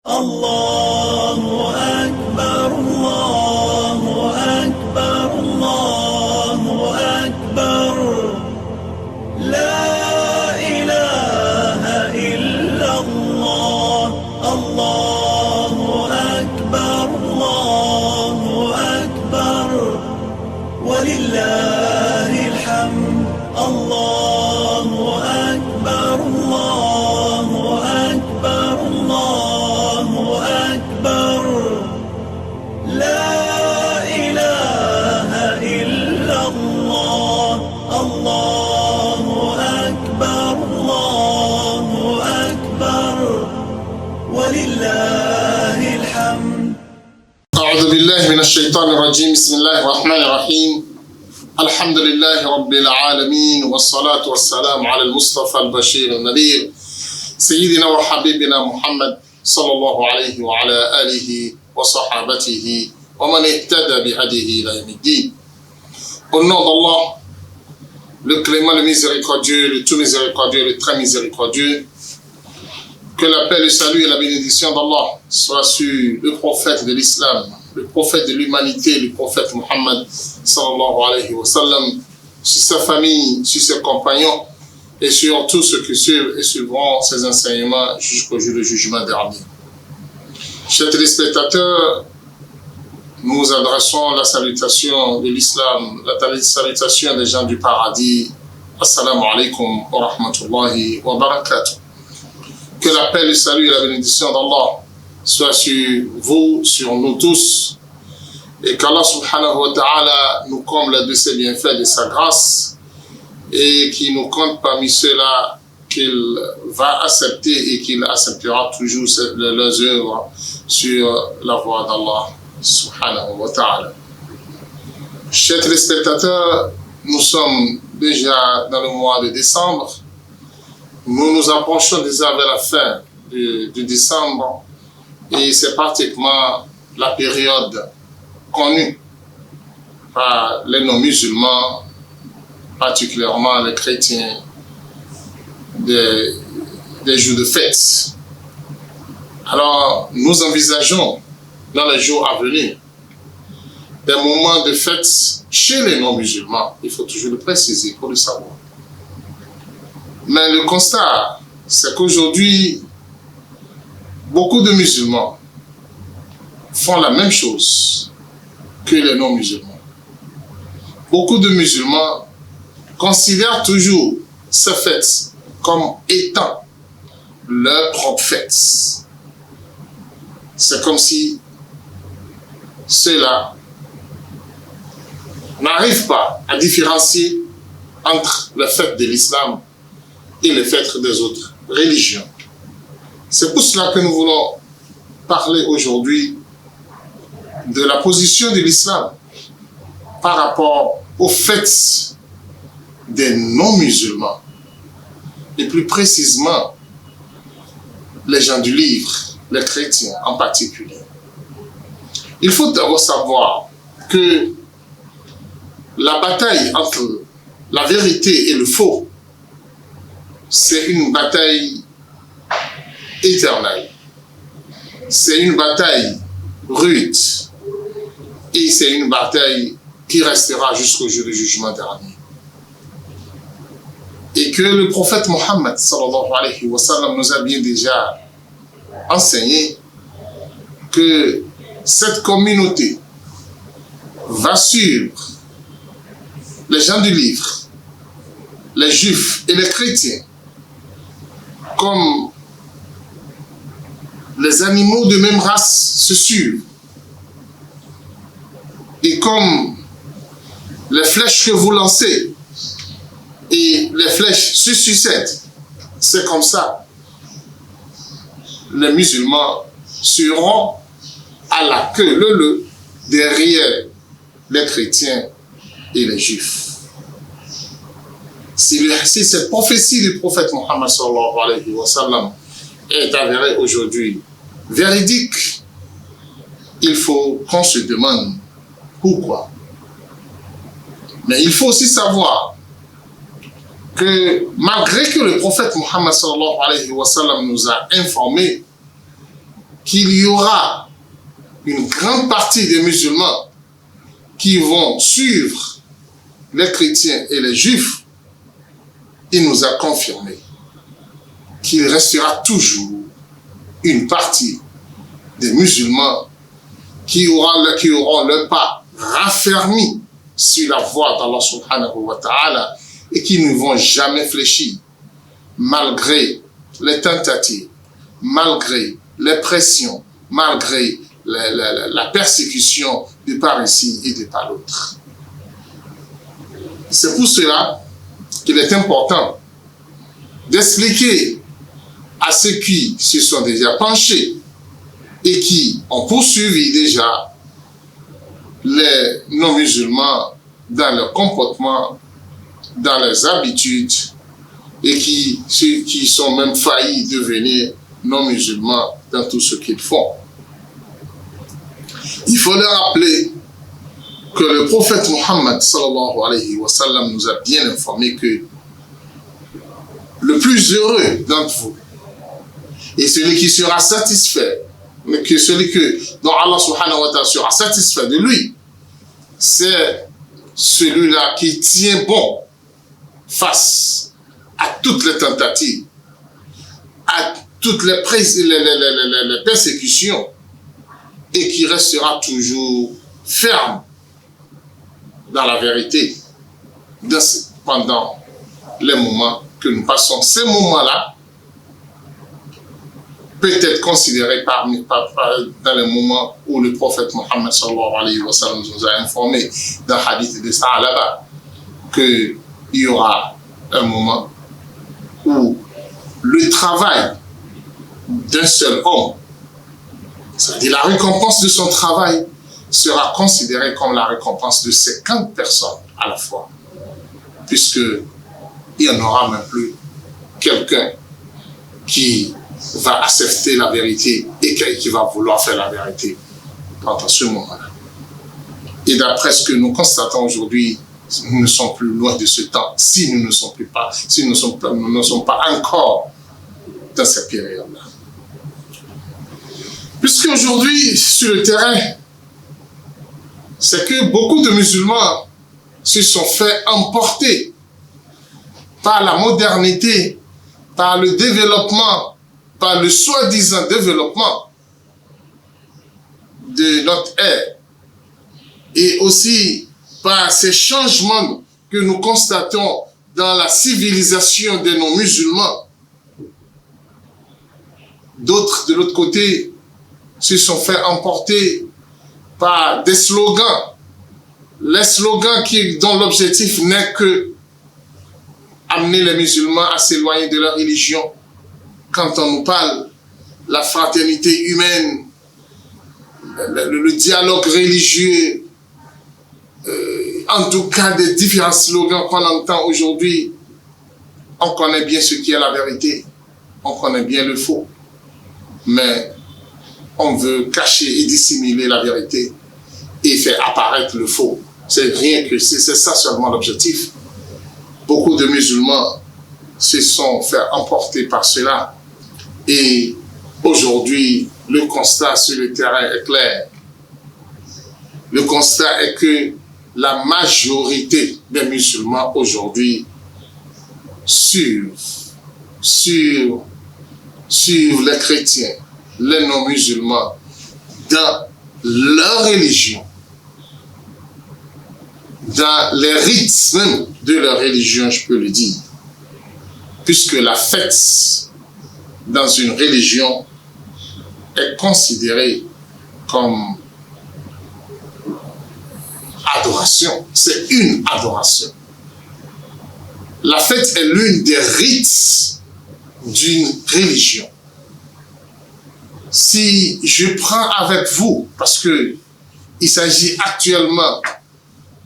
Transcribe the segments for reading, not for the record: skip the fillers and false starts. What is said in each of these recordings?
الله أكبر الله أكبر الله أكبر لا إله إلا الله الله أكبر الله أكبر ولله الحمد الله أكبر الله أكبر الله أكبر لا إله إلا الله الله أكبر الله أكبر ولله الحمد. أعوذ بالله من الشيطان الرجيم. بسم الله الرحمن الرحيم. الحمد لله رب العالمين والصلاة والسلام على المصطفى البشير النذير سيدنا وحبيبنا محمد صلى الله عليه وعلى آله وصحابته ومن اهتدى بهديه إلى يوم الدين. Au nom d'Allah, le clément, le miséricordieux, le tout miséricordieux, le très miséricordieux, que la paix, le salut et la bénédiction d'Allah soient sur le prophète de l'islam, le prophète de l'humanité, le prophète Muhammad sallallahu alayhi wa sallam, sur sa famille, sur ses compagnons et sur tous ceux qui suivent et suivront ses enseignements jusqu'au jour du jugement dernier. Chers téléspectateurs, nous adressons la salutation de l'islam, la salutation des gens du paradis. Assalamu alaikum wa rahmatullahi wa barakatuh. Que la paix, le salut et la bénédiction d'Allah soient sur vous, sur nous tous, et qu'Allah subhanahu wa ta'ala nous comble de ses bienfaits, de sa grâce, et qu'il nous compte parmi ceux-là qu'il va accepter et qu'il acceptera toujours leurs œuvres sur la voie d'Allah subhanahu wa ta'ala. Chers téléspectateurs, nous sommes déjà dans le mois de décembre. Nous nous approchons déjà vers la fin du décembre et c'est pratiquement la période connue par les non-musulmans, particulièrement les chrétiens, des jours de fête. Alors, nous envisageons dans les jours à venir des moments de fête chez les non-musulmans. Il faut toujours le préciser pour le savoir. Mais le constat, c'est qu'aujourd'hui, beaucoup de musulmans font la même chose que les non-musulmans. Beaucoup de musulmans considèrent toujours ces fêtes comme étant leur propre fête. C'est comme si ceux-là n'arrivent pas à différencier entre les fêtes de l'islam et les fêtes des autres religions. C'est pour cela que nous voulons parler aujourd'hui de la position de l'islam par rapport aux fêtes des non-musulmans et plus précisément les gens du livre, les chrétiens en particulier. Il faut d'abord savoir que la bataille entre la vérité et le faux, c'est une bataille éternelle. C'est une bataille rude. Et c'est une bataille qui restera jusqu'au jour du jugement dernier. Et que le prophète Mohammed sallallahu alayhi wa sallam nous a bien déjà enseigné que cette communauté va suivre les gens du livre, les juifs et les chrétiens, comme les animaux de même race se suivent. Et comme les flèches que vous lancez et les flèches se succèdent, c'est comme ça. Les musulmans seront à la queue leu derrière les chrétiens et les juifs. Si cette prophétie du prophète Mohammed sallallahu alayhi wa sallam est avérée aujourd'hui véridique, il faut qu'on se demande pourquoi. Mais il faut aussi savoir que malgré que le prophète Mohammed sallallahu alayhi wa sallam nous a informé qu'il y aura une grande partie des musulmans qui vont suivre les chrétiens et les juifs, il nous a confirmé qu'il restera toujours une partie des musulmans qui auront le pas raffermi sur la voie d'Allah subhanahu wa ta'ala et qui ne vont jamais fléchir malgré les tentatives, malgré les pressions, malgré la persécution de par ici et de par l'autre. C'est pour cela qu'il est important d'expliquer à ceux qui se sont déjà penchés et qui ont poursuivi déjà les non-musulmans dans leur comportement, dans leurs habitudes, et ceux qui sont même faillis devenir non-musulmans dans tout ce qu'ils font. Il faut leur rappeler que le prophète Mohammed sallallahu alayhi wa sallam nous a bien informé que le plus heureux d'entre vous et celui qui sera satisfait, mais que celui dont Allah subhanahu wa ta'ala sera satisfait de lui, c'est celui-là qui tient bon face à toutes les tentatives, à toutes les persécutions, et qui restera toujours ferme dans la vérité pendant les moments que nous passons. Ces moments-là peut être considérés dans les moments où le prophète Mohammed sallallahu alayhi wa sallam nous a informé dans le hadith de Sa'alaba qu'il y aura un moment où le travail d'un seul homme, c'est-à-dire la récompense de son travail, sera considérée comme la récompense de 50 personnes à la fois, puisqu'il n'y en aura même plus quelqu'un qui va accepter la vérité et qui va vouloir faire la vérité pendant ce moment-là. Et d'après ce que nous constatons aujourd'hui, nous ne sommes plus loin de ce temps, si nous ne sommes pas encore dans cette période-là. Puisqu'aujourd'hui, sur le terrain, c'est que beaucoup de musulmans se sont fait emporter par la modernité, par le développement, par le soi-disant développement de notre ère, et aussi par ces changements que nous constatons dans la civilisation de nos musulmans. D'autres, de l'autre côté, se sont fait emporter par des slogans. Les slogans dont l'objectif n'est que amener les musulmans à s'éloigner de leur religion. Quand on nous parle de la fraternité humaine, le dialogue religieux, en tout cas des différents slogans qu'on entend aujourd'hui, on connaît bien ce qui est la vérité, on connaît bien le faux, mais on veut cacher et dissimuler la vérité et faire apparaître le faux. C'est ça seulement l'objectif. Beaucoup de musulmans se sont fait emporter par cela. Et aujourd'hui, le constat sur le terrain est clair. Le constat est que la majorité des musulmans aujourd'hui suivent les chrétiens, les non-musulmans, dans leur religion, dans les rites même de leur religion, je peux le dire. Puisque la fête dans une religion est considérée comme adoration. C'est une adoration. La fête est l'une des rites d'une religion. Si je prends avec vous, parce que il s'agit actuellement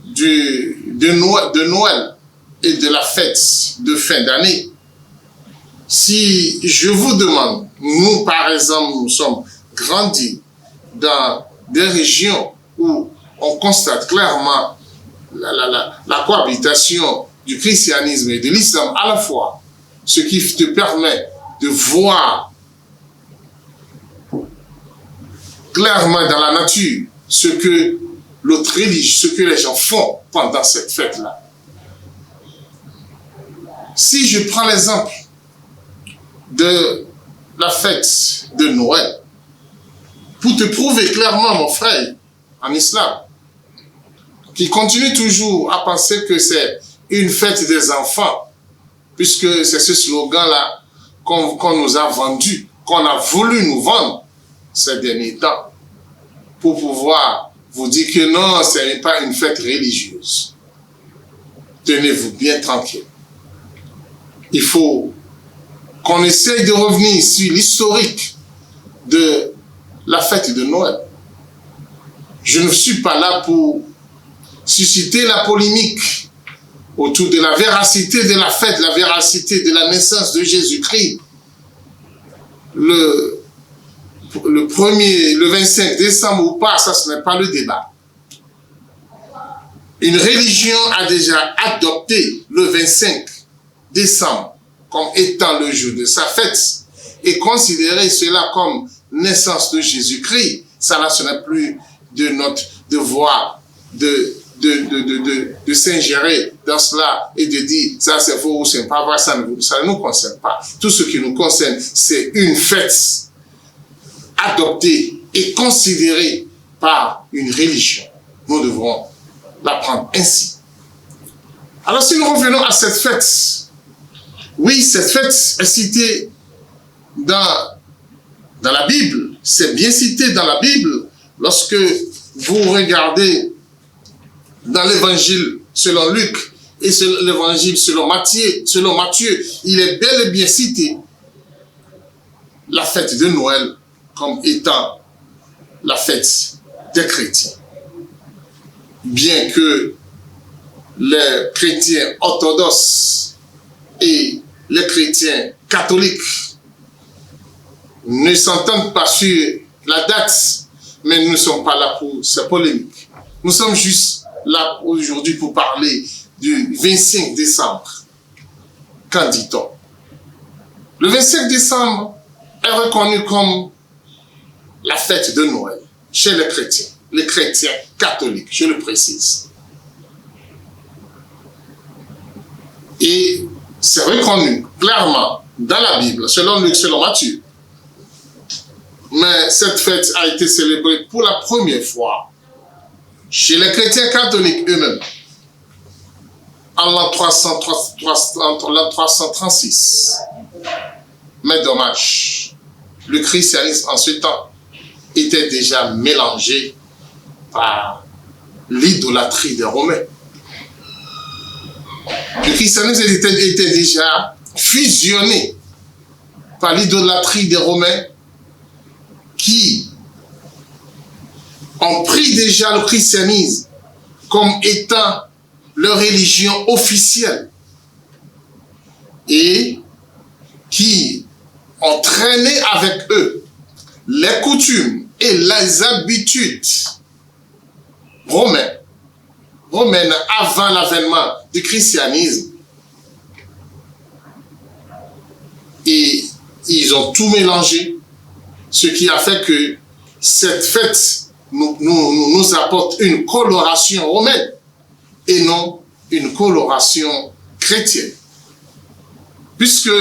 de Noël et de la fête de fin d'année, si je vous demande, nous par exemple, nous sommes grandis dans des régions où on constate clairement la cohabitation du christianisme et de l'islam à la fois, ce qui te permet de voir clairement dans la nature ce que l'autre religion, ce que les gens font pendant cette fête-là. Si je prends l'exemple de la fête de Noël, pour te prouver clairement, mon frère, en islam, qui continue toujours à penser que c'est une fête des enfants, puisque c'est ce slogan-là qu'on nous a vendu, qu'on a voulu nous vendre ces derniers temps, pour pouvoir vous dire que non, ce n'est pas une fête religieuse. Tenez-vous bien tranquille. Il faut qu'on essaye de revenir sur l'historique de la fête de Noël. Je ne suis pas là pour susciter la polémique autour de la véracité de la fête, la véracité de la naissance de Jésus-Christ. Le 25 décembre ou pas, ça ce n'est pas le débat. Une religion a déjà adopté le 25 décembre comme étant le jour de sa fête et considérer cela comme naissance de Jésus-Christ. Ça là, ce n'est plus de notre devoir de s'ingérer dans cela et de dire ça c'est faux ou c'est pas vrai, ça ne nous concerne pas. Tout ce qui nous concerne, c'est une fête adoptée et considérée par une religion. Nous devrons la prendre ainsi. Alors si nous revenons à cette fête, oui, cette fête est citée dans la Bible, c'est bien cité dans la Bible. Lorsque vous regardez dans l'évangile selon Luc et l'évangile selon Matthieu, il est bel et bien cité la fête de Noël comme étant la fête des chrétiens. Bien que les chrétiens orthodoxes et les chrétiens catholiques ne s'entendent pas sur la date, mais nous ne sommes pas là pour ces polémiques. Nous sommes juste là aujourd'hui pour parler du 25 décembre. Qu'en dit-on? Le 25 décembre est reconnu comme la fête de Noël chez les chrétiens catholiques, je le précise. Et c'est reconnu clairement dans la Bible, selon Luc, selon Matthieu. Mais cette fête a été célébrée pour la première fois chez les chrétiens catholiques eux-mêmes en l'an 336. Mais dommage, le christianisme en ce temps était déjà mélangé par l'idolâtrie des Romains. Le christianisme était déjà fusionné par l'idolâtrie des Romains qui ont pris déjà le christianisme comme étant leur religion officielle et qui ont traîné avec eux les coutumes et les habitudes romaines avant l'avènement du christianisme. Et ils ont tout mélangé, ce qui a fait que cette fête nous apporte une coloration romaine et non une coloration chrétienne. Puisque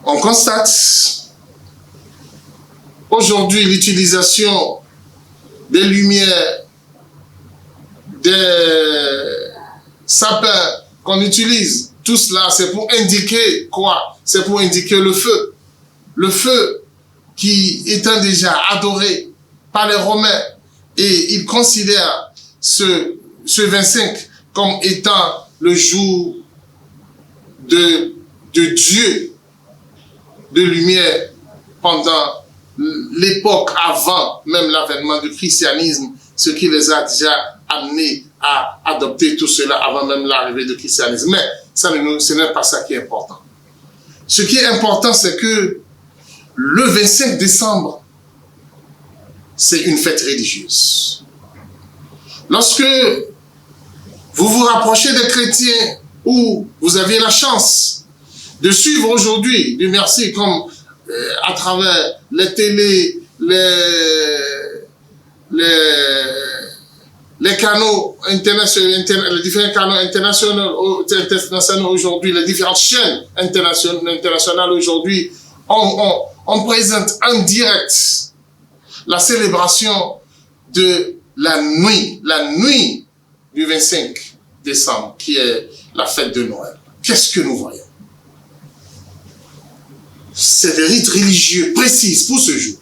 on constate aujourd'hui l'utilisation des lumières, des sapins qu'on utilise. Tout cela, c'est pour indiquer quoi? C'est pour indiquer le feu. Le feu qui étant déjà adoré par les Romains et ils considèrent ce 25 comme étant le jour de Dieu, de lumière pendant l'époque avant même l'avènement du christianisme, ce qui les a déjà amenés à adopter tout cela avant même l'arrivée du christianisme. Mais ce n'est pas ça qui est important. Ce qui est important, c'est que le 25 décembre, c'est une fête religieuse. Lorsque vous vous rapprochez des chrétiens ou vous avez la chance de suivre aujourd'hui, Dieu merci, comme à travers les télés, les canaux internationaux, les différents canaux internationaux aujourd'hui, les différentes chaînes internationales aujourd'hui, on présente en direct la célébration de la nuit du 25 décembre, qui est la fête de Noël. Qu'est-ce que nous voyons? C'est des rites religieux précis pour ce jour.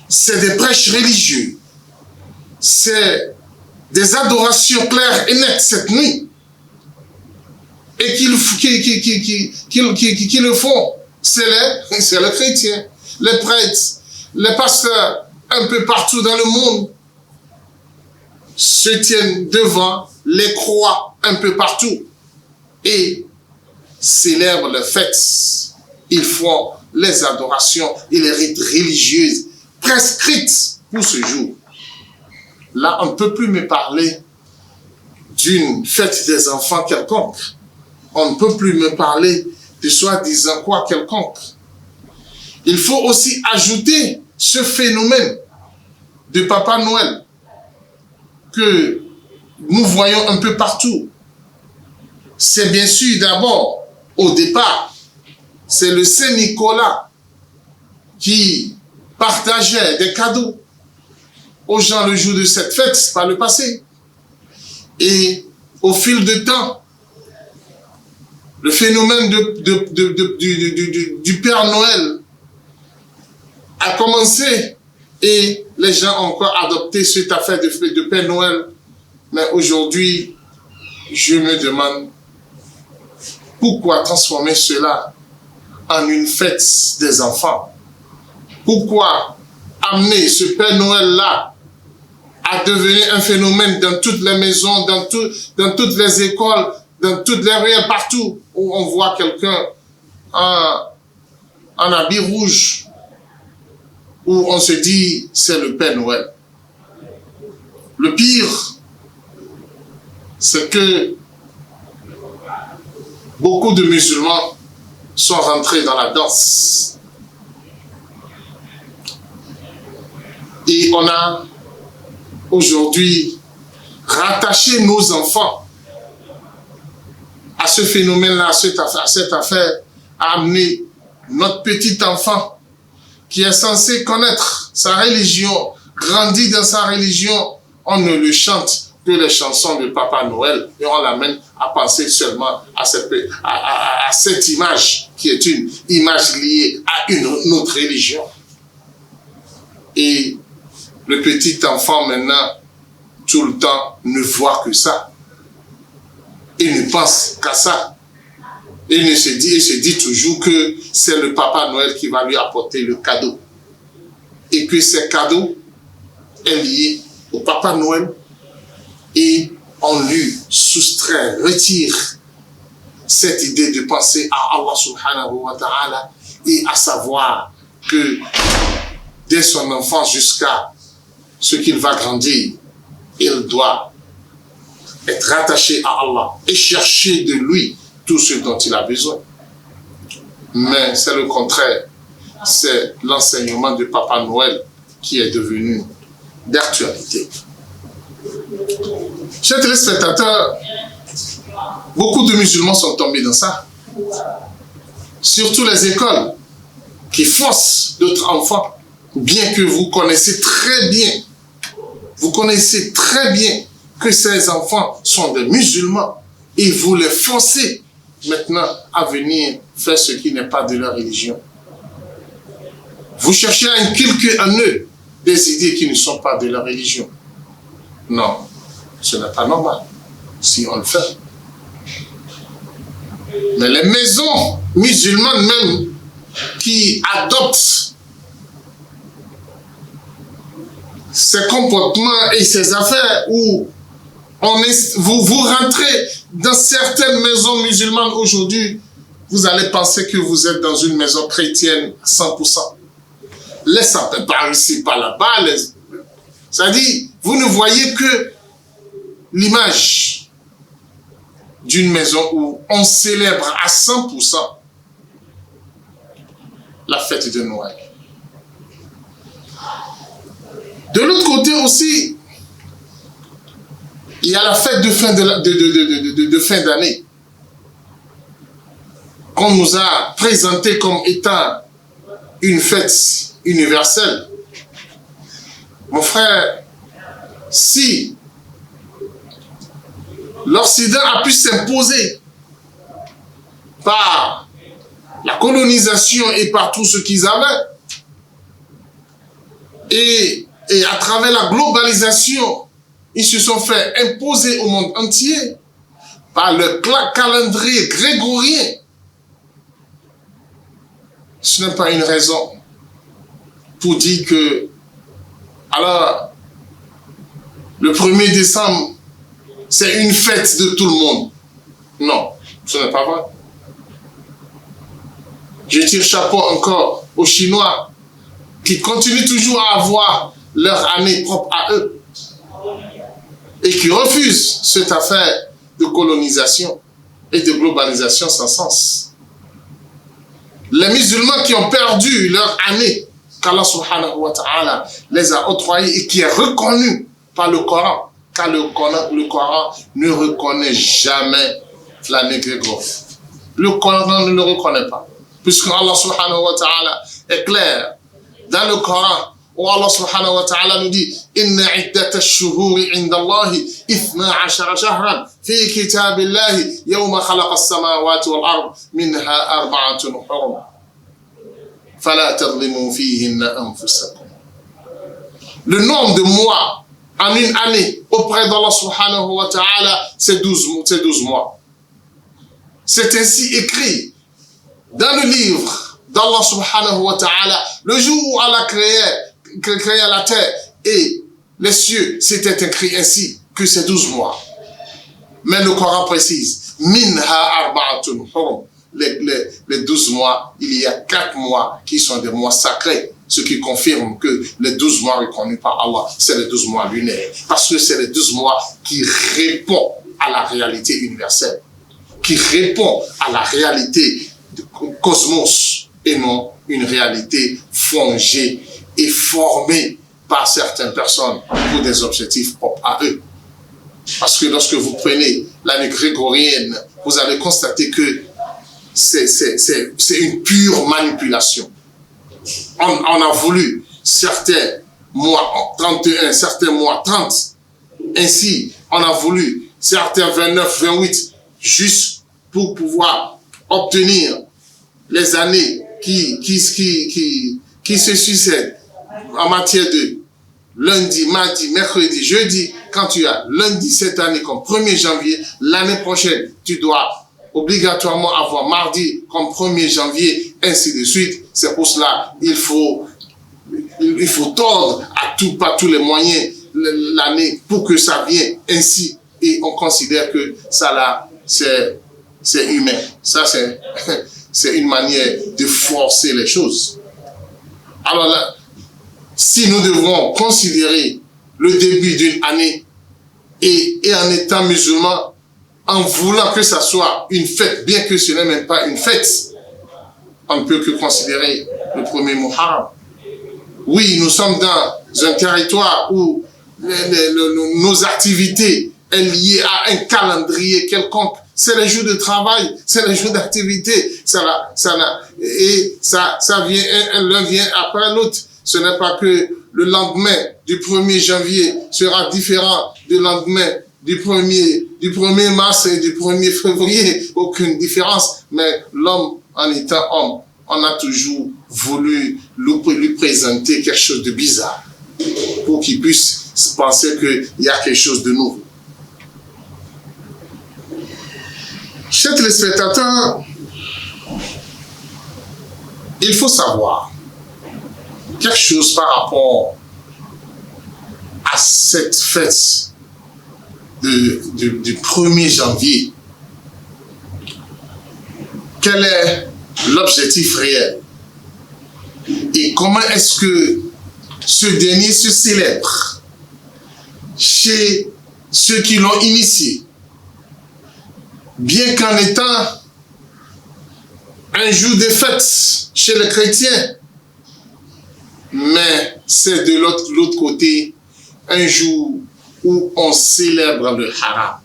C'est des prêches religieux. C'est des adorations claires et nettes cette nuit. Et qui le font, c'est les chrétiens, les prêtres, les pasteurs, un peu partout dans le monde, se tiennent devant les croix un peu partout et célèbrent les fêtes. Ils font les adorations et les rites religieuses prescrites pour ce jour. Là, on ne peut plus me parler d'une fête des enfants quelconque. On ne peut plus me parler de soi-disant quoi quelconque. Il faut aussi ajouter ce phénomène de Papa Noël que nous voyons un peu partout. C'est bien sûr d'abord, au départ, c'est le Saint-Nicolas qui partageait des cadeaux aux gens le jour de cette fête par le passé. Et au fil du temps, le phénomène du Père Noël a commencé et les gens ont encore adopté cette affaire de Père Noël. Mais aujourd'hui, je me demande pourquoi transformer cela en une fête des enfants? Pourquoi amener ce Père Noël-là à devenir un phénomène dans toutes les maisons, dans toutes les écoles, dans toutes les rues, partout où on voit quelqu'un en habit rouge, où on se dit c'est le Père Noël. Le pire, c'est que beaucoup de musulmans sont rentrés dans la danse. Et on a aujourd'hui rattaché nos enfants à ce phénomène-là, à cette affaire, à amener notre petit enfant qui est censé connaître sa religion, grandir dans sa religion, on ne le chante que les chansons de Papa Noël et on l'amène à penser seulement à cette image qui est une image liée à une autre religion. Et le petit enfant maintenant, tout le temps, ne voit que ça. Il ne pense qu'à ça. Il se dit toujours que c'est le Papa Noël qui va lui apporter le cadeau. Et que ce cadeau est lié au Papa Noël. Et on lui retire cette idée de penser à Allah subhanahu wa ta'ala et à savoir que dès son enfance jusqu'à ce qu'il va grandir, il doit être rattaché à Allah et chercher de lui tout ce dont il a besoin. Mais c'est le contraire. C'est l'enseignement de Papa Noël qui est devenu d'actualité. Chers téléspectateurs, beaucoup de musulmans sont tombés dans ça. Surtout les écoles qui forcent d'autres enfants, bien que vous connaissez très bien que ces enfants sont des musulmans et vous les forcez maintenant à venir faire ce qui n'est pas de leur religion. Vous cherchez à inculquer en eux des idées qui ne sont pas de leur religion. Non, ce n'est pas normal si on le fait. Mais les maisons musulmanes même qui adoptent ces comportements et ces affaires où vous rentrez dans certaines maisons musulmanes aujourd'hui, vous allez penser que vous êtes dans une maison chrétienne à 100%. Les sapins par ici, par là-bas. C'est-à-dire, vous ne voyez que l'image d'une maison où on célèbre à 100% la fête de Noël. De l'autre côté aussi, il y a la fête de fin d'année qu'on nous a présentée comme étant une fête universelle. Mon frère, si l'Occident a pu s'imposer par la colonisation et par tout ce qu'ils avaient, et à travers la globalisation, ils se sont fait imposer au monde entier par le calendrier grégorien. Ce n'est pas une raison pour dire que, alors, le 1er décembre, c'est une fête de tout le monde. Non, ce n'est pas vrai. Je tire chapeau encore aux Chinois qui continuent toujours à avoir leur année propre à eux et qui refusent cette affaire de colonisation et de globalisation sans sens. Les musulmans qui ont perdu leur année qu'Allah subhanahu wa ta'ala les a octroyés et qui est reconnu par le Coran, car le Coran ne reconnaît jamais l'année grégorienne. Le Coran ne le reconnaît pas. Puisque Allah subhanahu wa ta'ala est clair dans le Coran, où Allah subhanahu wa ta'ala nous dit Inna iddata ash-shuhuri inda Allahi 12 shahran fi kitabillahi yawma khalaqa as-samawati wal ard minha arba'atun hurum fala tadlimu fihinna anfusakum. Le nombre de mois en une année auprès d'Allah subhanahu wa ta'ala, c'est 12 mois. C'est ainsi écrit dans le livre d'Allah subhanahu wa ta'ala, le jour où Allah créa la terre et les cieux, c'était écrit ainsi que c'est 12 mois. Mais le Coran précise, minha arba'atun hurum. Les 12 mois, il y a 4 mois qui sont des mois sacrés, ce qui confirme que les 12 mois reconnus par Allah, c'est les 12 mois lunaires. Parce que c'est les 12 mois qui répondent à la réalité universelle, qui répondent à la réalité du cosmos et non une réalité fongée et formée par certaines personnes pour des objectifs propres à eux. Parce que lorsque vous prenez l'année grégorienne, vous allez constater que c'est une pure manipulation. On a voulu certains mois 31, certains mois 30. Ainsi, on a voulu certains 29, 28, juste pour pouvoir obtenir les années qui se succèdent en matière de lundi, mardi, mercredi, jeudi. Quand tu as lundi cette année comme 1er janvier, l'année prochaine, tu dois obligatoirement avoir mardi comme 1er janvier, ainsi de suite. C'est pour cela il faut tordre par tous les moyens l'année pour que ça vienne ainsi. Et on considère que ça là, c'est humain. Ça, c'est une manière de forcer les choses. Alors là, si nous devons considérer le début d'une année et en étant musulman, en voulant que ça soit une fête, bien que ce n'est même pas une fête, on ne peut que considérer le premier Muharram. Oui, nous sommes dans un territoire où nos activités sont liées à un calendrier quelconque. C'est les jours de travail, c'est les jours d'activité. Et ça vient, l'un vient après l'autre. Ce n'est pas que le lendemain du 1er janvier sera différent du lendemain du 1er mars et du 1er février. Aucune différence. Mais l'homme, en étant homme, on a toujours voulu lui présenter quelque chose de bizarre pour qu'il puisse penser qu'il y a quelque chose de nouveau. Chers téléspectateurs, il faut savoir quelque chose par rapport à cette fête du 1er janvier. Quel est l'objectif réel? Et comment est-ce que ce dernier se célèbre chez ceux qui l'ont initié? Bien qu'en étant un jour de fête chez les chrétiens, mais c'est de l'autre côté un jour où on célèbre le haram.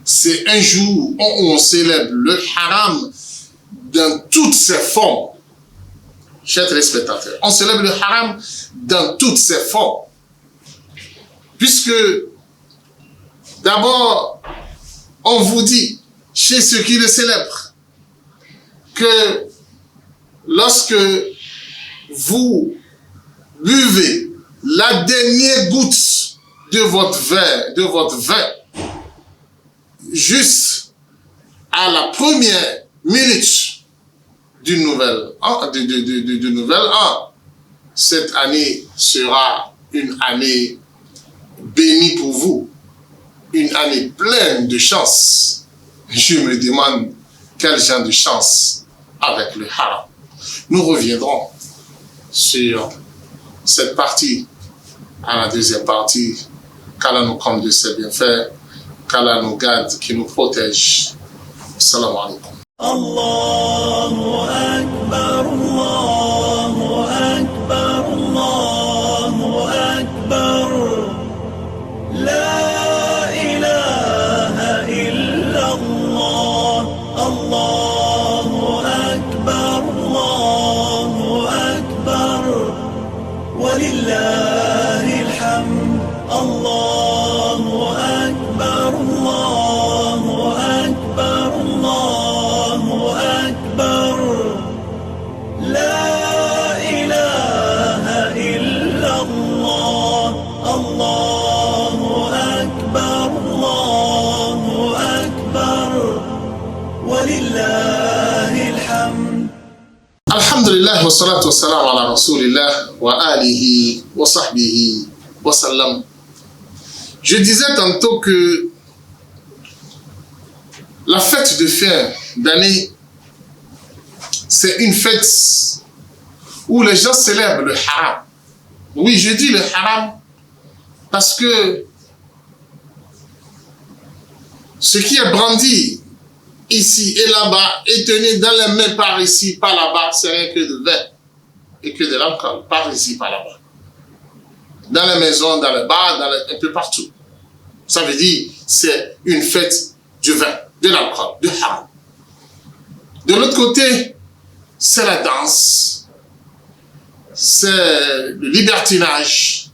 C'est un jour où on célèbre le haram dans toutes ses formes. Chers téléspectateurs, on célèbre le haram dans toutes ses formes. Puisque, d'abord, on vous dit, chez ceux qui le célèbrent, que lorsque vous buvez la dernière goutte de votre vin, juste à la première minute du nouvel an, cette année sera une année bénie pour vous, une année pleine de chance. Je me demande quel genre de chance avec le haram. Nous reviendrons sur cette partie à la deuxième partie. Qu'Allah nous comble de ses bienfaits, qu'Allah nous garde, qui nous protège. Assalamu alaikum. Allahu Akbar, Allahu Akbar, Allahu Akbar. La ilaha illallah. Allahu Akbar, Allahu Akbar. Walillahi alhamd. Allahu Akbar, Allahu Akbar, Allahu Akbar. La ilaha illallah. Allahu Akbar, Allahu Akbar. Walillahi alhamd. Alhamdulillah wa salatu wa salam ala rasulillah wa alihi wa sahbihi wa sallam. Je disais tantôt que la fête de fin d'année, c'est une fête où les gens célèbrent le haram. Oui, je dis le haram parce que ce qui est brandi ici et là-bas et tenu dans les mains par ici, par là-bas, c'est rien que de vin et que de l'alcool, par ici, par là-bas. Dans les maisons, dans les bars, un peu partout. Ça veut dire c'est une fête du vin, de l'alcool, du haram. De l'autre côté, c'est la danse, c'est le libertinage,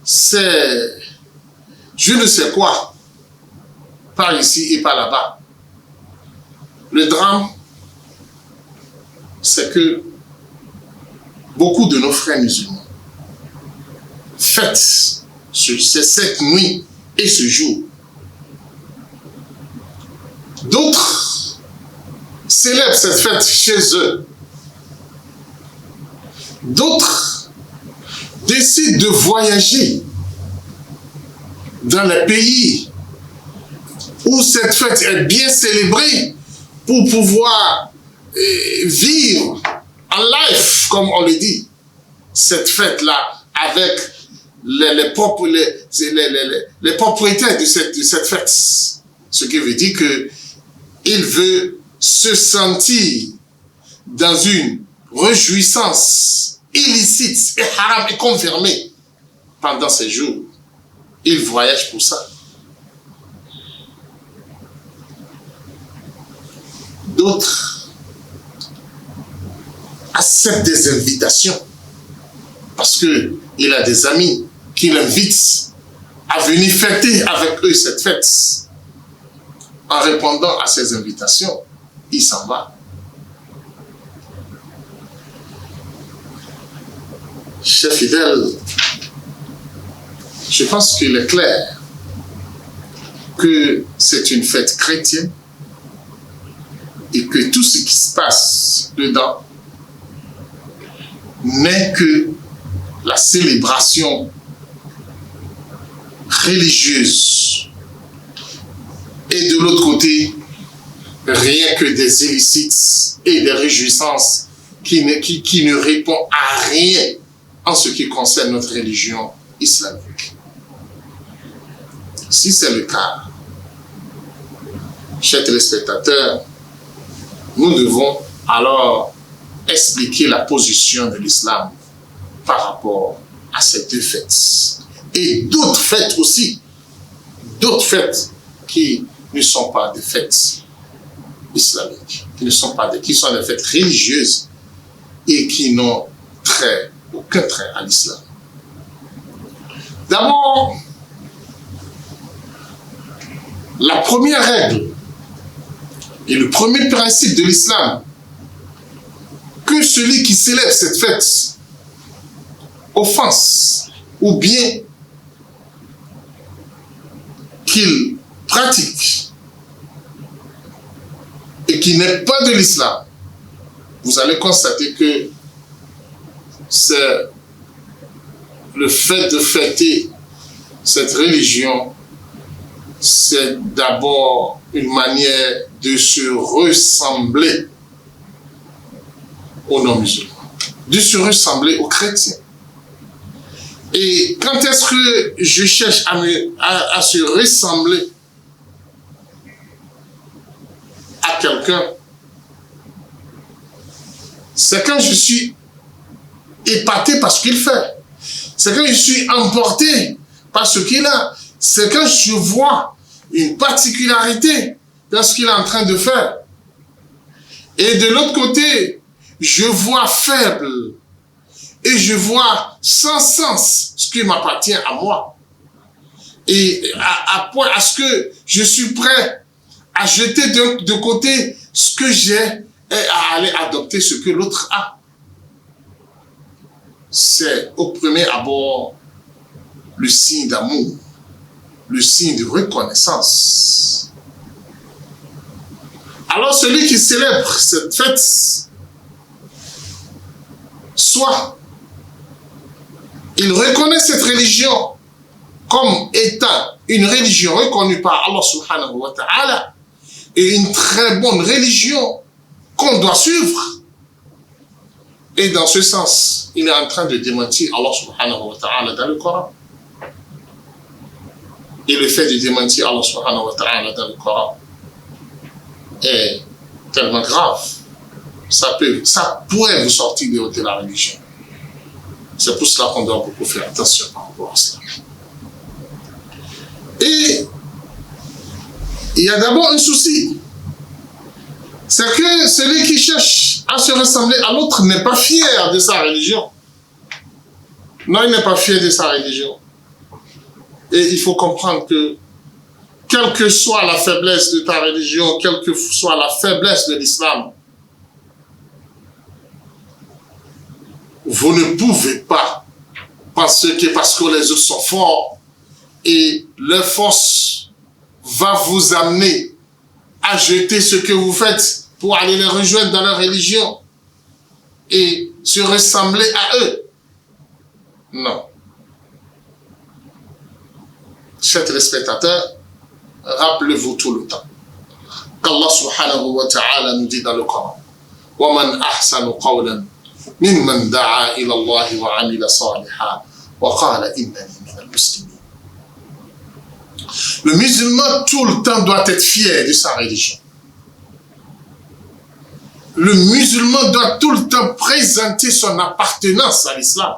c'est je ne sais quoi, par ici et par là-bas. Le drame, c'est que beaucoup de nos frères musulmans fêtent cette nuit et ce jour. D'autres célèbrent cette fête chez eux. D'autres décident de voyager dans les pays où cette fête est bien célébrée pour pouvoir vivre en life, comme on le dit, cette fête-là avec les propriétaires de cette fête. Ce qui veut dire qu'il veut se sentir dans une réjouissance illicite et haram et confirmée pendant ces jours. Il voyage pour ça. D'autres acceptent des invitations parce qu'il a des amis qui l'invitent à venir fêter avec eux cette fête. En répondant à ces invitations, il s'en va. Chers fidèles, je pense qu'il est clair que c'est une fête chrétienne et que tout ce qui se passe dedans n'est que la célébration religieuse. Et de l'autre côté, rien que des illicites et des réjouissances qui ne répondent à rien en ce qui concerne notre religion islamique. Si c'est le cas, chers téléspectateurs, nous devons alors expliquer la position de l'islam par rapport à ces deux fêtes. Et d'autres fêtes aussi, d'autres fêtes qui ne sont pas des fêtes islamiques, qui sont des fêtes religieuses et qui n'ont aucun trait à l'islam. D'abord, la première règle et le premier principe de l'islam, que celui qui célèbre cette fête offense ou bien qu'il pratique et qui n'est pas de l'islam, vous allez constater que c'est le fait de fêter cette religion, c'est d'abord une manière de se ressembler aux non-musulmans, de se ressembler aux chrétiens. Et quand est-ce que je cherche à se ressembler à quelqu'un? C'est quand je suis épaté par ce qu'il fait. C'est quand je suis emporté par ce qu'il a. C'est quand je vois une particularité dans ce qu'il est en train de faire. Et de l'autre côté, je vois faible et je vois sans sens ce qui m'appartient à moi. Et à point à ce que je suis prêt à jeter de côté ce que j'ai et à aller adopter ce que l'autre a. C'est au premier abord le signe d'amour, le signe de reconnaissance. Alors celui qui célèbre cette fête, soit il reconnaît cette religion comme étant une religion reconnue par Allah subhanahu wa ta'ala et une très bonne religion qu'on doit suivre. Et dans ce sens, il est en train de démentir Allah subhanahu wa ta'ala dans le Coran. Et le fait de démentir Allah subhanahu wa ta'ala dans le Coran est tellement grave. Ça pourrait vous sortir de la religion. C'est pour cela qu'on doit beaucoup faire attention par rapport à cela. Et il y a d'abord un souci. C'est que celui qui cherche à se ressembler à l'autre n'est pas fier de sa religion. Non, il n'est pas fier de sa religion. Et il faut comprendre que, quelle que soit la faiblesse de ta religion, quelle que soit la faiblesse de l'islam, vous ne pouvez pas parce que les autres sont forts et leur force va vous amener à jeter ce que vous faites pour aller les rejoindre dans leur religion et se ressembler à eux. Non. Chers téléspectateurs, rappelez-vous tout le temps qu'Allah subhanahu wa ta'ala nous dit dans le Coran وَمَنْ أَحْسَنُ قَوْلًا مِمَّنْ دَعَا إِلَى اللَّهِ وَعَمِلَ صَالِحًا وَقَالَ إِنَّنِي مِنَ الْمُسْلِمِينَ. Le musulman tout le temps doit être fier de sa religion. Le musulman doit tout le temps présenter son appartenance à l'islam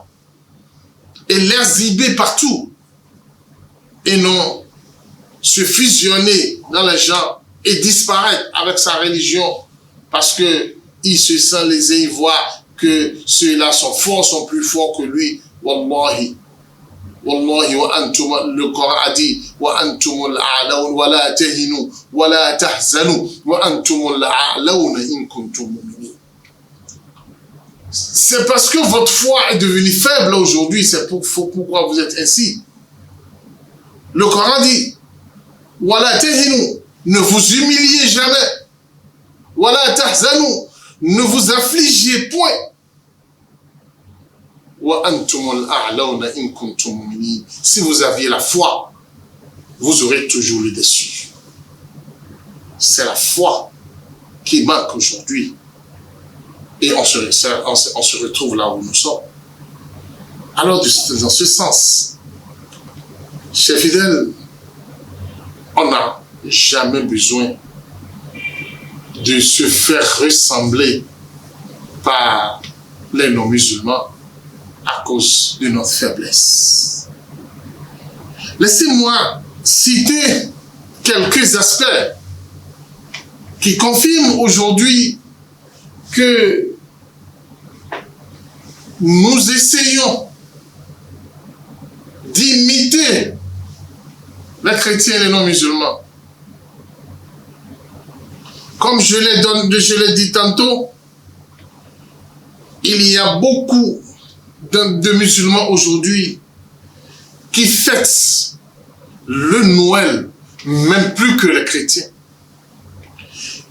et l'exhiber partout et non se fusionner dans les gens et disparaître avec sa religion parce que il se sent lésé, il voit que ceux-là sont forts, sont plus forts que lui. Wallahi, wallahi wa antum, le Coran a dit wa antumul a'laun wa la tahinu wa la tahzanu wa antumul a'laun in kuntum mu'minin. C'est parce que votre foi est devenue faible aujourd'hui, c'est pourquoi vous êtes ainsi. Le Coran dit wa la tahinu, ne vous humiliez jamais. Wa la tahzanu, ne vous affligez point. Si vous aviez la foi, vous aurez toujours le dessus. C'est la foi qui manque aujourd'hui. Et on se retrouve là où nous sommes. Alors, dans ce sens, chers fidèles, on n'a jamais besoin de se faire ressembler par les non-musulmans à cause de notre faiblesse. Laissez-moi citer quelques aspects qui confirment aujourd'hui que nous essayons d'imiter les chrétiens et les non-musulmans. Comme je l'ai dit tantôt, il y a beaucoup de musulmans aujourd'hui qui fêtent le Noël, même plus que les chrétiens,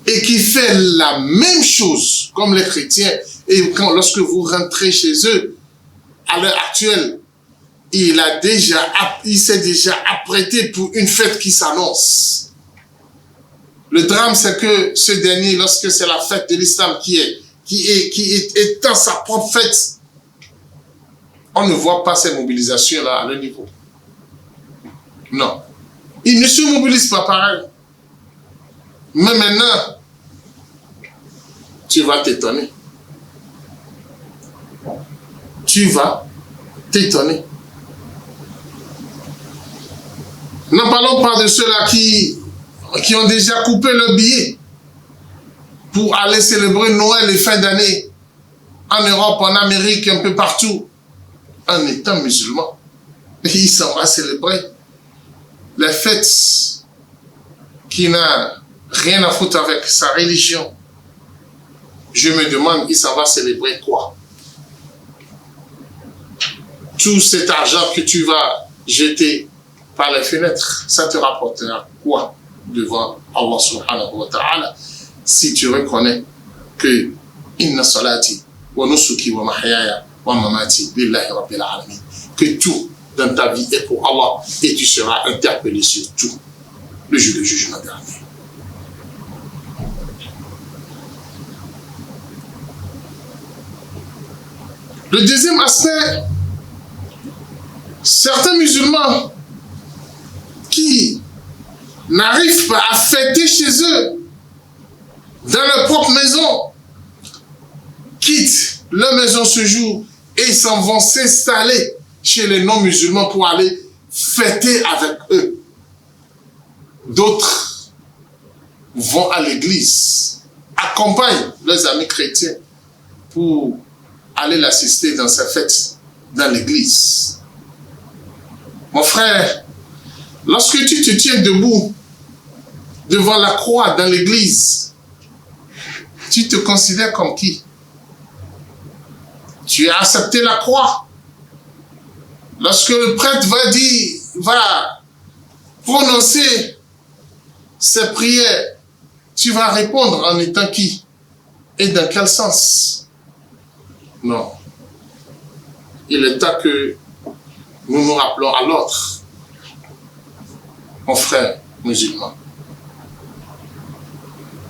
et qui fait la même chose comme les chrétiens. Et lorsque vous rentrez chez eux, à l'heure actuelle, il s'est déjà apprêté pour une fête qui s'annonce. Le drame, c'est que ce dernier, lorsque c'est la fête de l'islam qui est dans sa propre fête, on ne voit pas ces mobilisations-là à leur niveau. Non. Ils ne se mobilisent pas pareil. Mais maintenant, tu vas t'étonner. Tu vas t'étonner. N'en parlons pas de ceux-là qui ont déjà coupé le billet pour aller célébrer Noël et fin d'année en Europe, en Amérique, un peu partout, en étant musulmans. Ils s'en vont célébrer les fêtes qui n'a rien à foutre avec sa religion. Je me demande, il s'en va célébrer quoi? Tout cet argent que tu vas jeter par les fenêtres, ça te rapportera quoi devant Allah subhanahu wa ta'ala si tu reconnais que inna salati wa nusuki wa mahyaya wa mamati lillahi rabbil alamin, que tout dans ta vie est pour Allah et tu seras interpellé sur tout le jour de jugement dernier. Le deuxième aspect, certains musulmans qui n'arrivent pas à fêter chez eux, dans leur propre maison, quittent leur maison ce jour et s'en vont s'installer chez les non-musulmans pour aller fêter avec eux. D'autres vont à l'église, accompagnent leurs amis chrétiens pour aller l'assister dans sa fête dans l'église. Mon frère, lorsque tu te tiens debout devant la croix dans l'église, tu te considères comme qui? Tu as accepté la croix. Lorsque le prêtre va prononcer ses prières, tu vas répondre en étant qui? Et dans quel sens? Non. Il est temps que nous nous rappelons à l'autre. Mon frère musulman,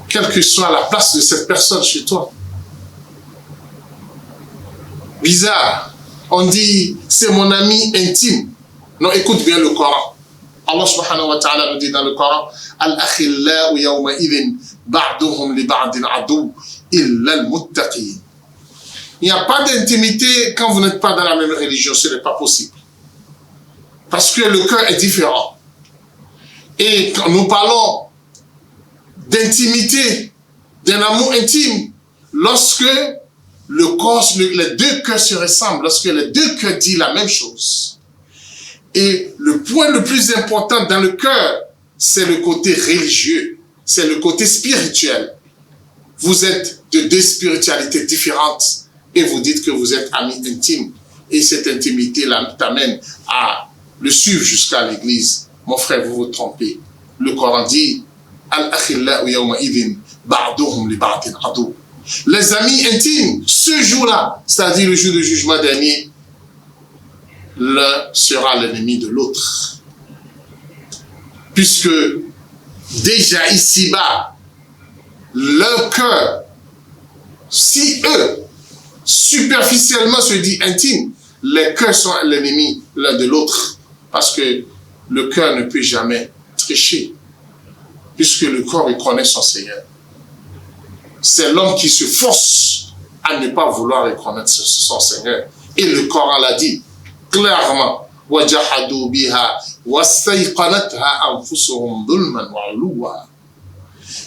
quelle que soit la place de cette personne chez toi. Bizarre, on dit c'est mon ami intime. Non, écoute bien le Coran. Allah subhanahu wa ta'ala nous dit dans le Coran, Al-akhillau yawma idhin ba'duhum li ba'din adu illa al-muttaqin. Il n'y a pas d'intimité quand vous n'êtes pas dans la même religion, ce n'est pas possible. Parce que le cœur est différent. Et quand nous parlons d'intimité, d'un amour intime, lorsque les deux cœurs se ressemblent, lorsque les deux cœurs disent la même chose. Et le point le plus important dans le cœur, c'est le côté religieux, c'est le côté spirituel. Vous êtes de deux spiritualités différentes et vous dites que vous êtes amis intimes. Et cette intimité t'amène à le suivre jusqu'à l'église. Mon frère, vous vous trompez. Le Coran dit Al-akhillau yawma idhin ba'duhum li ba'din adu. Les amis intimes, ce jour-là, c'est-à-dire le jour du jugement dernier, l'un sera l'ennemi de l'autre. Puisque déjà ici-bas, leur cœur, si eux, superficiellement se disent intimes, les cœurs sont l'ennemi l'un de l'autre. Parce que le cœur ne peut jamais tricher, puisque le corps il connaît son Seigneur. c'est l'homme qui se force à ne pas vouloir reconnaître son Seigneur. Et le Coran l'a dit clairement. وَجَحَدُوا بِهَا وَاسْتَيْقَنَتْهَا أَنفُسُهُمْ ظُلْمًا وَعُلُوًّا.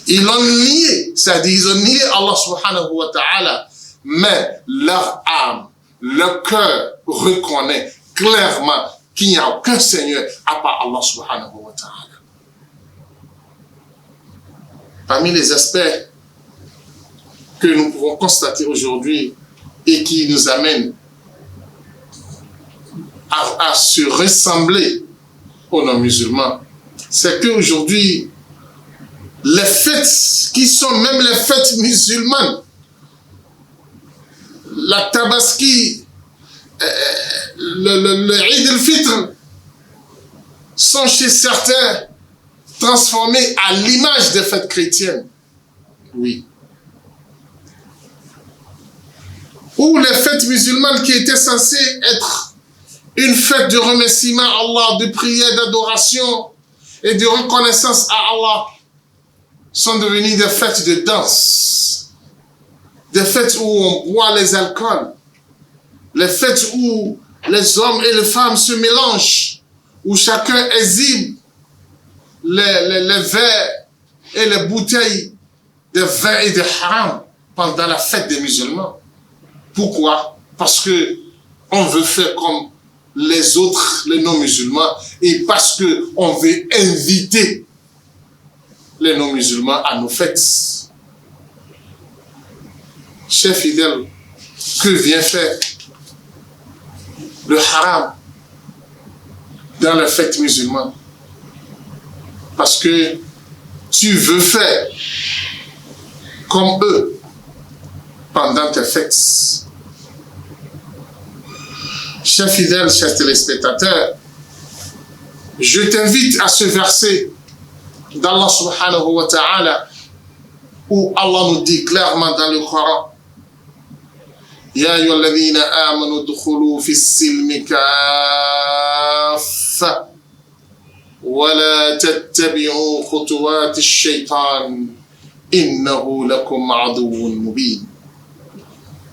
Ils l'ont nié, c'est-à-dire ils ont nié Allah subhanahu wa ta'ala, mais leur âme, leur cœur reconnaît clairement qu'il n'y a aucun Seigneur à part Allah subhanahu wa ta'ala. Parmi les aspects que nous pouvons constater aujourd'hui et qui nous amènent à se ressembler aux non-musulmans, c'est qu'aujourd'hui, les fêtes qui sont même les fêtes musulmanes, la Tabaski, le Eid al-Fitr, sont chez certains transformés à l'image des fêtes chrétiennes. Oui. Ou les fêtes musulmanes qui étaient censées être une fête de remerciement à Allah, de prière, d'adoration et de reconnaissance à Allah, sont devenues des fêtes de danse, des fêtes où on boit les alcools, les fêtes où les hommes et les femmes se mélangent, où chacun exhibe les verres et les bouteilles de vin et de haram pendant la fête des musulmans. Pourquoi? Parce que on veut faire comme les autres, les non-musulmans, et parce que on veut inviter les non-musulmans à nos fêtes. Chers fidèles, que vient faire le haram dans les fêtes musulmanes? Parce que tu veux faire comme eux pendant tes fêtes. Chers fidèles, chers téléspectateurs, je t'invite à ce verset d'Allah subhanahu wa ta'ala où Allah nous dit clairement dans le Coran: Ya ayyuhalladhina amanu udkhulu fi s-silmi kaffa wa la tattabi'u khutuwati ash-shaytan innahu lakum aduwwun mubin.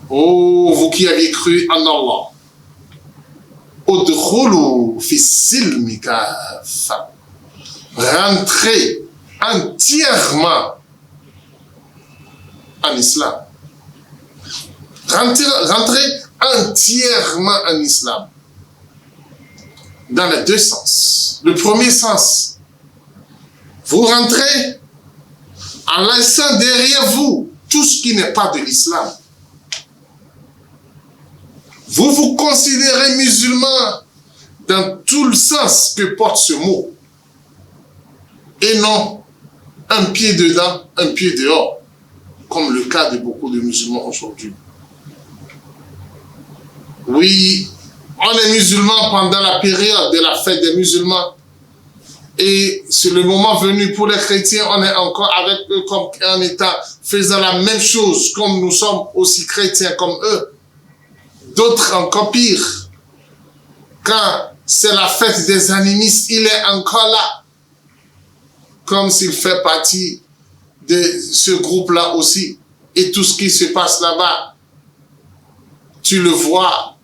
Oh, vous qui avez cru en Allah, udkhulu fi s-silmi kaffa, rentrez entièrement en islam. Rentrez entièrement en islam. Dans les deux sens. Le premier sens, vous rentrez en laissant derrière vous tout ce qui n'est pas de l'islam. Vous vous considérez musulman dans tout le sens que porte ce mot. Et non un pied dedans, un pied dehors, comme le cas de beaucoup de musulmans aujourd'hui. Oui, on est musulman pendant la période de la fête des musulmans. Et c'est le moment venu pour les chrétiens, on est encore avec eux comme en état faisant la même chose, comme nous sommes aussi chrétiens comme eux. D'autres encore pire. Quand c'est la fête des animistes, il est encore là. Comme s'il fait partie de ce groupe-là aussi. Et tout ce qui se passe là-bas, tu le vois,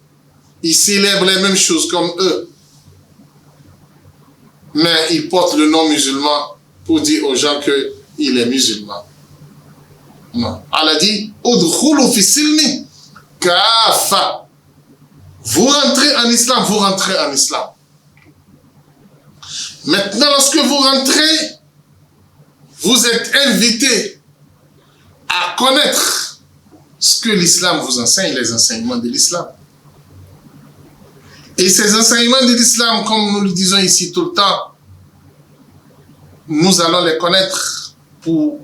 il célèbre les mêmes choses comme eux. Mais il porte le nom musulman pour dire aux gens qu'il est musulman. Non. Allah dit, udkhulu fi silmi kafa. Vous rentrez en islam, vous rentrez en islam. Maintenant, lorsque vous rentrez, vous êtes invité à connaître ce que l'islam vous enseigne, les enseignements de l'islam. Et ces enseignements de l'islam, comme nous le disons ici tout le temps, nous allons les connaître pour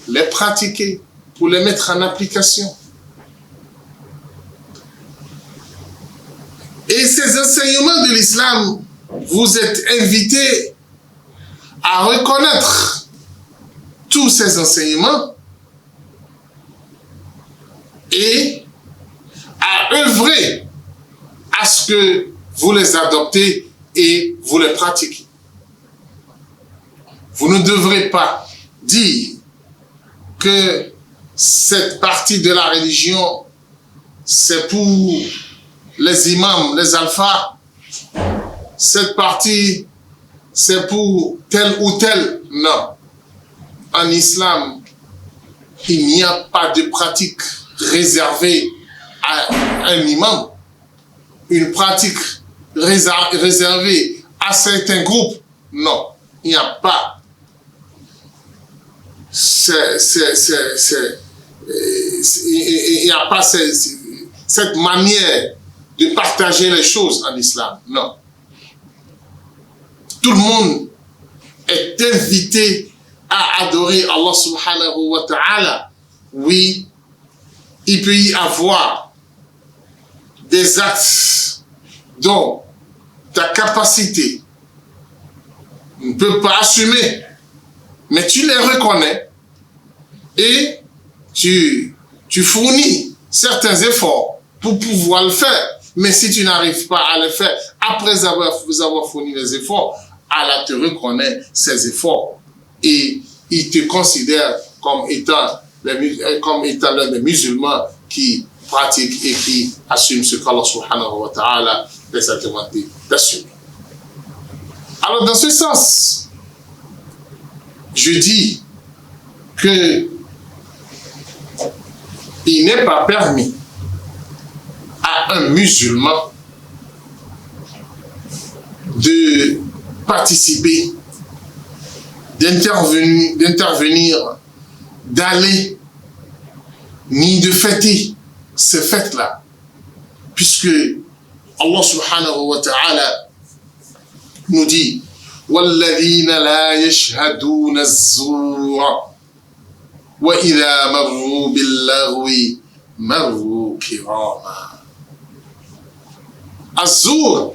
les pratiquer, pour les mettre en application. Et ces enseignements de l'islam, vous êtes invités à reconnaître tous ces enseignements et à œuvrer à ce que vous les adoptez et vous les pratiquez. Vous ne devrez pas dire que cette partie de la religion, c'est pour les imams, les alphas. Cette partie, c'est pour tel ou tel. Non. En islam, il n'y a pas de pratique réservée à un imam. Une pratique réservée à certains groupes. Non, il n'y a pas. Il n'y a pas cette manière de partager les choses en islam. Non. Tout le monde est invité à adorer Allah subhanahu wa ta'ala. Oui, il peut y avoir des actes dont ta capacité ne peut pas assumer, mais tu les reconnais et tu fournis certains efforts pour pouvoir le faire. Mais si tu n'arrives pas à le faire, après avoir fourni les efforts, Allah te reconnaît ces efforts et il te considère comme étant l'un des musulmans qui pratique et qui assume ce qu'Allah subhanahu wa ta'ala les a demandé d'assumer. Alors dans ce sens, je dis que il n'est pas permis à un musulman de participer, d'intervenir, d'aller, ni de fêter ces fêtes-là. Puisque Allah subhanahu wa ta'ala nous dit وَالَّذِينَ لَا يَشْهَدُونَ الزُّورَ وَإِذَا مَرُّوا بِاللَّغْوِ مَرُّوا كِرَامًا. Az-Zur,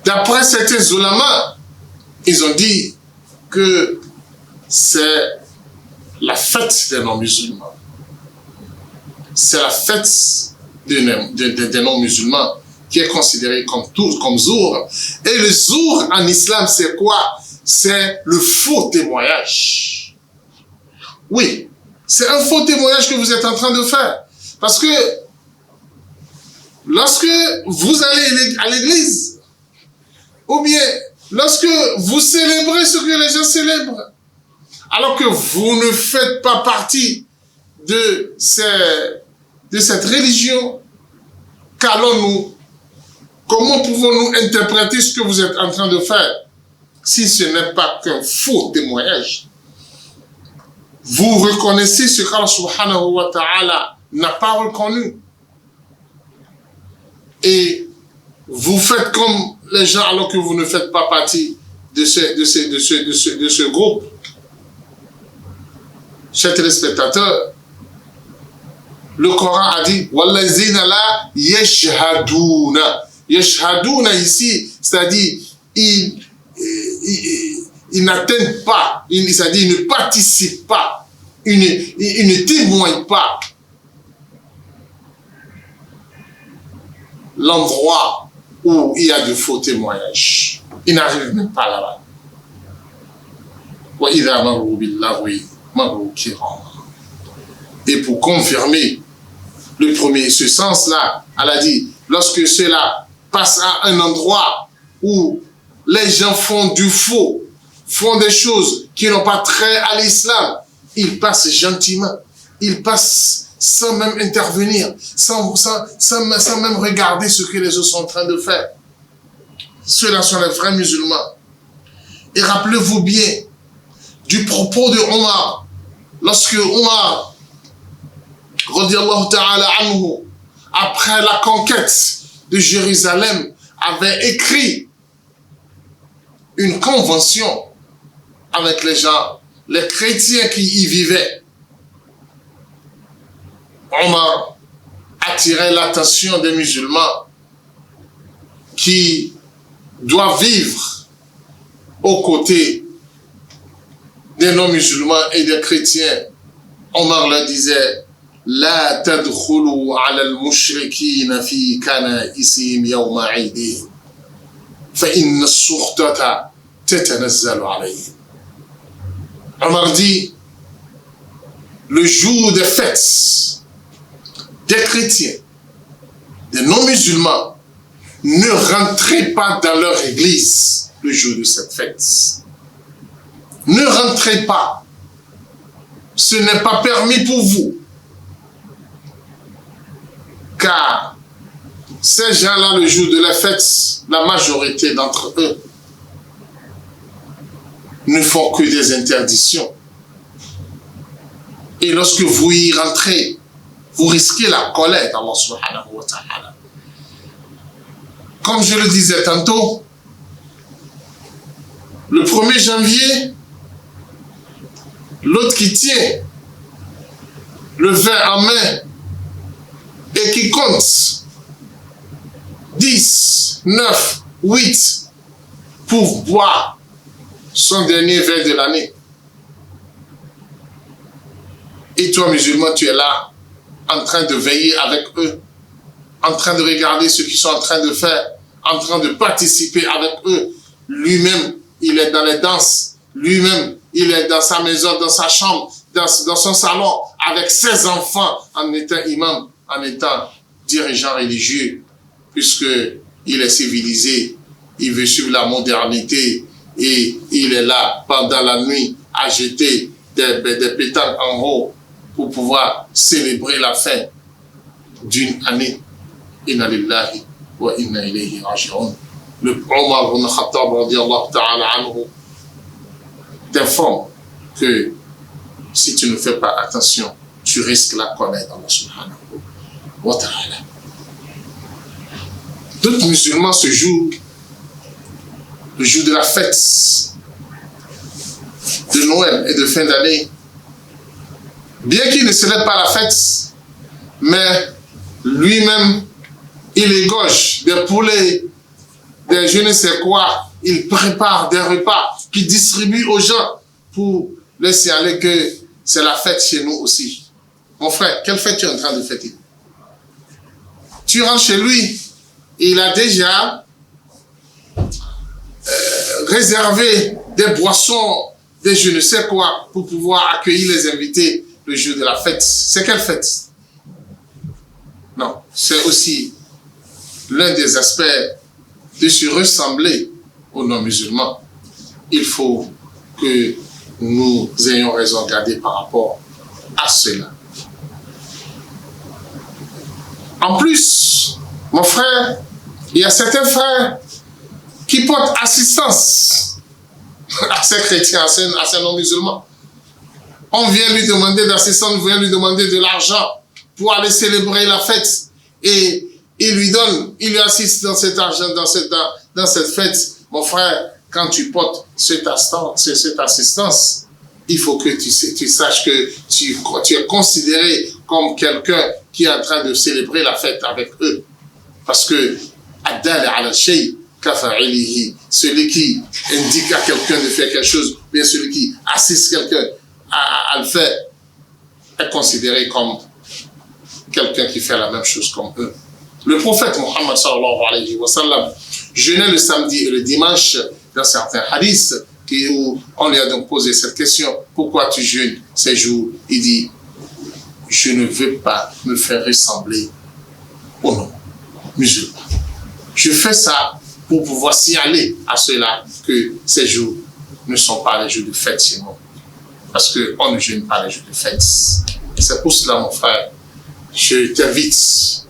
d'après certains ulama, ils ont dit que c'est la fête des non-musulmans. C'est la fête des non-musulmans qui est considérée comme Zour. Et le Zour en islam, c'est quoi? C'est le faux témoignage. Oui, c'est un faux témoignage que vous êtes en train de faire. Parce que lorsque vous allez à l'église, ou bien lorsque vous célébrez ce que les gens célèbrent, alors que vous ne faites pas partie de cette religion, comment pouvons-nous interpréter ce que vous êtes en train de faire si ce n'est pas qu'un faux témoignage? Vous reconnaissez ce qu'Allah subhanahu wa ta'ala n'a pas reconnu. Et vous faites comme les gens alors que vous ne faites pas partie de ce groupe. Chers téléspectateurs, le Coran a dit وَالَّذِينَ لَا يَشْهَدُونَ. Yashhadouna ici, c'est-à-dire ils n'atteignent pas, c'est-à-dire ils ne participent pas, ils ne témoignent pas l'endroit où il y a de faux témoignages. Ils n'arrivent même pas là-bas. وَإِذَا مَرُّوا بِاللَّغْوِ مَرُّوا كِرَامًا. Et pour confirmer ce sens-là, elle a dit, lorsque cela passe à un endroit où les gens font du faux, font des choses qui n'ont pas trait à l'islam, ils passent gentiment, ils passent sans même intervenir, sans même regarder ce que les autres sont en train de faire. Ceux-là sont les vrais musulmans. Et rappelez-vous bien du propos de Omar, lorsque Omar, radiyallahu ta'ala anhu, après la conquête de Jérusalem, avait écrit une convention avec les gens, les chrétiens qui y vivaient. Omar attirait l'attention des musulmans qui doivent vivre aux côtés des non-musulmans et des chrétiens. Omar leur disait لا تدخلوا على المشركين في كنائسهم يوم عيدهم فإن السخطة تتنزل عليهم. Omar dit, le jour des fêtes des chrétiens, des non-musulmans, ne rentrez pas dans leur église le jour de cette fête. Ne rentrez pas. Ce n'est pas permis pour vous. Car ces gens-là, le jour de la fête, la majorité d'entre eux ne font que des interdictions. Et lorsque vous y rentrez, vous risquez la colère d'Allah subhanahu wa ta'ala. Comme je le disais tantôt, le 1er janvier, l'autre qui tient le vin en main et qui compte 10, 9, 8 pour boire son dernier verre de l'année. Et toi, musulman, tu es là, en train de veiller avec eux, en train de regarder ce qu'ils sont en train de faire, en train de participer avec eux. Lui-même, il est dans les danses. Lui-même, il est dans sa maison, dans sa chambre, dans son salon, avec ses enfants, en étant imam, en étant dirigeant religieux, puisqu'il est civilisé, il veut suivre la modernité, et il est là pendant la nuit à jeter des pétales en haut pour pouvoir célébrer la fin d'une année. Inna lillahi wa inna ilayhi raji'un. Le Omar ibn Khattab radiyallahu ta'ala anhu t'informe que si tu ne fais pas attention, tu risques la colère d'Allah subhanahu wa ta'ala. D'autres musulmans ce jour, le jour de la fête de Noël et de fin d'année, bien qu'il ne célèbre pas la fête, mais lui-même, il égorge des poulets, des je ne sais quoi, il prépare des repas qu'il distribue aux gens pour les signaler que c'est la fête chez nous aussi. Mon frère, quelle fête tu es en train de fêter? Tu rentres chez lui, il a déjà réservé des boissons, des je ne sais quoi, pour pouvoir accueillir les invités le jour de la fête. C'est quelle fête? Non, c'est aussi l'un des aspects de se ressembler aux non-musulmans. Il faut que nous ayons raison de garder par rapport à cela. En plus, mon frère, il y a certains frères qui portent assistance à ces chrétiens, à ces non-musulmans. On vient lui demander d'assistance, on vient lui demander de l'argent pour aller célébrer la fête. Et il lui donne, il lui assiste dans cet argent, dans cette fête. Mon frère, quand tu portes cette assistance, il faut que tu saches que tu es considéré comme quelqu'un qui est en train de célébrer la fête avec eux. Parce que celui qui indique à quelqu'un de faire quelque chose, bien celui qui assiste quelqu'un à le faire, est considéré comme quelqu'un qui fait la même chose comme eux. Le prophète Mohammed sallallahu alayhi wa sallam jeûnait le samedi et le dimanche dans certains hadiths où on lui a donc posé cette question: pourquoi tu jeûnes ces jours? Il dit: je ne veux pas me faire ressembler aux non-musulmans. Je fais ça pour pouvoir signaler à ceux-là que ces jours ne sont pas les jours de fête chez nous. Parce qu'on ne jeûne pas les jours de fête. Et c'est pour cela, mon frère, je t'invite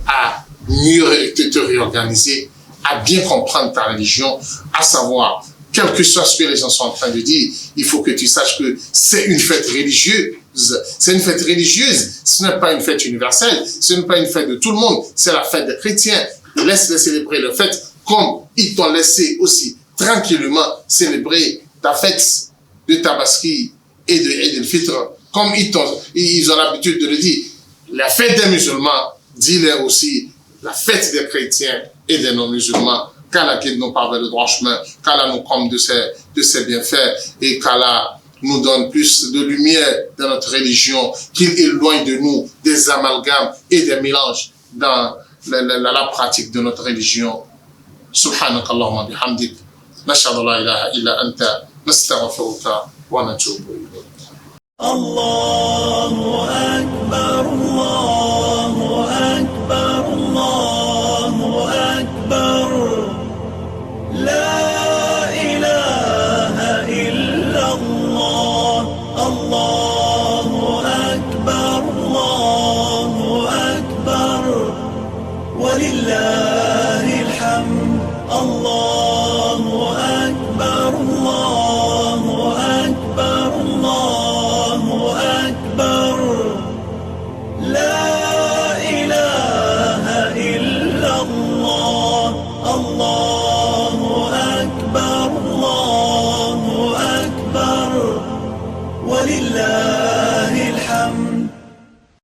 à mieux te réorganiser, à bien comprendre ta religion, à savoir, quel que soit ce que les gens sont en train de dire, il faut que tu saches que c'est une fête religieuse. C'est une fête religieuse, ce n'est pas une fête universelle, ce n'est pas une fête de tout le monde, c'est la fête des chrétiens. Laisse-les célébrer leur fête comme ils t'ont laissé aussi tranquillement célébrer ta fête de Tabaski et de Eid el-Fitr, comme ils ont l'habitude de le dire. La fête des musulmans, dis-leur aussi la fête des chrétiens et des non-musulmans, qu'Allah guide nos pas vers le droit chemin, qu'Allah nous comble de ses bienfaits et qu'Allah nous donne plus de lumière dans notre religion, qu'il éloigne de nous des amalgames et des mélanges dans la pratique de notre religion. Subhanak Allahumma bihamdik, nashhadu la ilaha illa anta, nastaghfiruka wa natubu ilayk. الله أكبر الله أكبر الله أكبر لا إله إلا الله الله أكبر الله أكبر ولله